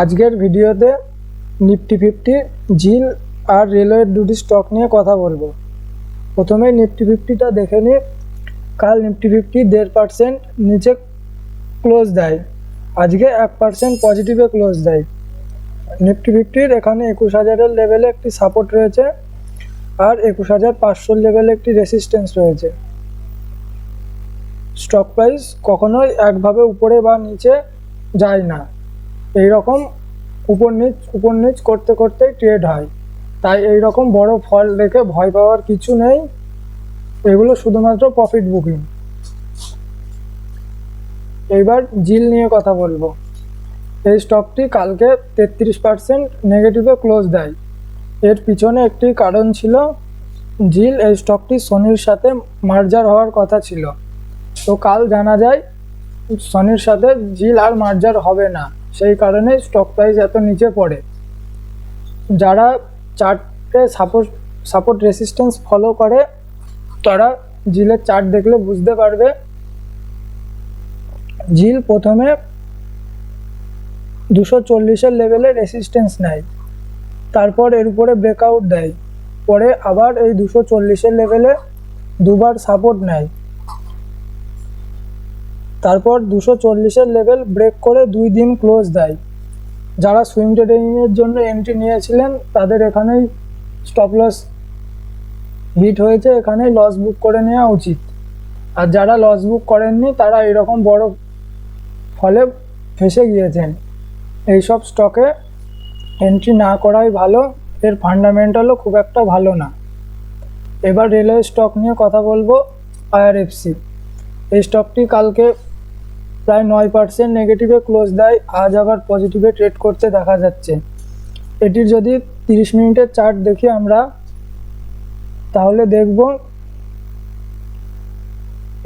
আজকের ভিডিওতে নিফটি 50 জিল আর রেলওয়ের দুটি স্টক নিয়ে কথা বলবো। প্রথমে নিফটি 50টা দেখে নিই। কাল নিফটি 50 1.5% নিচে ক্লোজ দেয়, আজকে 1% পজিটিভে ক্লোজ দেয়। নিফটি 50-র এখানে 21,000-এর লেভেলে একটি সাপোর্ট রয়েছে আর 21,500 লেভেলে একটি রেসিস্ট্যান্স রয়েছে। স্টক প্রাইস কখনোই একভাবে উপরে বা নিচে যায় না, এই রকম উপর নিচ করতে করতেই ট্রেড হয়। তাই এই রকম বড় ফল দেখে ভয় পাওয়ার কিছু নেই, এগুলো শুধুমাত্র প্রফিট বুকিং। এইবার জিল নিয়ে কথা বলবো। এই স্টকটি কালকে 33% নেগেটিভে ক্লোজ দেয়। এর পিছনে একটি কারণ ছিল, জিল এই স্টকটি সনির সাথে মার্জার হওয়ার কথা ছিল। তো কাল জানা যায় সনির সাথে জিল আর মার্জার হবে না, সেই কারণে স্টক প্রাইস এত নিচে পড়ে। যারা চার্টে সাপোর্ট রেসিস্ট্যান্স ফলো করে তারা জিলের চার্ট দেখলে বুঝতে পারবে। জিল প্রথমে 240-এর লেভেলে রেসিস্ট্যান্স নেয়, তারপর এর উপরে ব্রেকআউট দেয়, পরে আবার এই 240-এর লেভেলে দুবার সাপোর্ট নেয়, তারপর 240-এর লেভেল ব্রেক করে 2 দিন ক্লোজ দেয়। যারা সুইং ট্রেডিংয়ের জন্য এন্ট্রি নিয়েছিলেন তাদের এখানেই স্টপ লস হিট হয়েছে, এখানেই লস বুক করে নেওয়া উচিত। আর যারা লস বুক করেননি তারা এরকম বড় ফলে ফেসে গিয়েছেন। এইসব স্টকে এন্ট্রি না করাই ভালো, এর ফান্ডামেন্টালও খুব একটা ভালো না। এবার রেলওয়ে স্টক নিয়ে কথা বলবো। IRFC এই স্টকটি কালকে প্রায় 9% নেগেটিভে ক্লোজ দেয়, আজ আবার পজিটিভে ট্রেড করতে দেখা যাচ্ছে। এটির যদি 30 মিনিটের চার্ট দেখি আমরা, তাহলে দেখব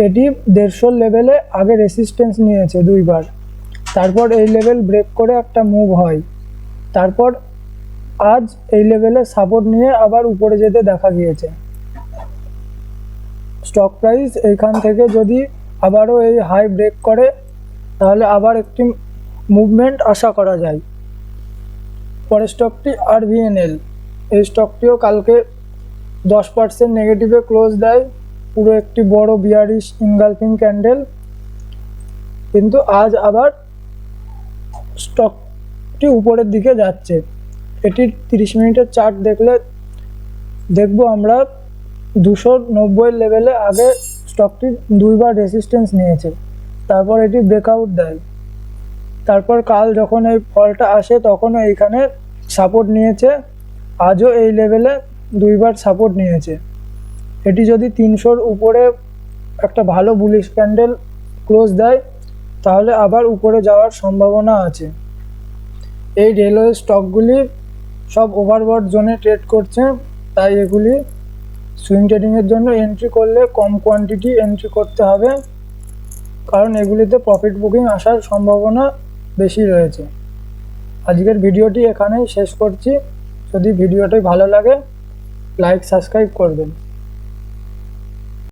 এটি 150 লেভেলে আগে রেসিস্ট্যান্স নিয়েছে দুইবার, তারপর এই লেভেল ব্রেক করে একটা মুভ হয়, তারপর আজ এই লেভেলে সাপোর্ট নিয়ে আবার উপরে যেতে দেখা গিয়েছে। স্টক প্রাইস এইখান থেকে যদি আবারও এই হাই ব্রেক করে তাহলে আবার একটি মুভমেন্ট আশা করা যায়। পরের স্টকটি RVNL। এই স্টকটিও কালকে 10% নেগেটিভে ক্লোজ দেয়, পুরো একটি বড় বিয়ারিশ ইনগালফিং ক্যান্ডেল, কিন্তু আজ আবার স্টকটি উপরের দিকে যাচ্ছে। এটির 30 মিনিটের চার্ট দেখলে দেখব আমরা 290-এর লেভেলে আগে স্টকটি দুইবার রেসিস্ট্যান্স নিয়েছে, তারপর এটি ব্রেকআউট দেয়, তারপর কাল যখন এই ফলটা আসে তখনও এইখানে সাপোর্ট নিয়েছে, আজও এই লেভেলে দুইবার সাপোর্ট নিয়েছে। এটি যদি 300-র উপরে একটা ভালো বুলিশ ক্যান্ডেল ক্লোজ দেয় তাহলে আবার উপরে যাওয়ার সম্ভাবনা আছে। এই রেলওয়ে স্টকগুলি সব ওভারবট জোনে ট্রেড করছে, তাই এগুলি সুইং ট্রেডিংয়ের জন্য এন্ট্রি করলে কম কোয়ান্টিটি এন্ট্রি করতে হবে, কারণ এগুলিতে প্রফিট বুকিং আসার সম্ভাবনা বেশি রয়েছে। আজকের ভিডিওটি এখানেই শেষ করছি। যদি ভিডিওটি ভালো লাগে লাইক সাবস্ক্রাইব করবেন।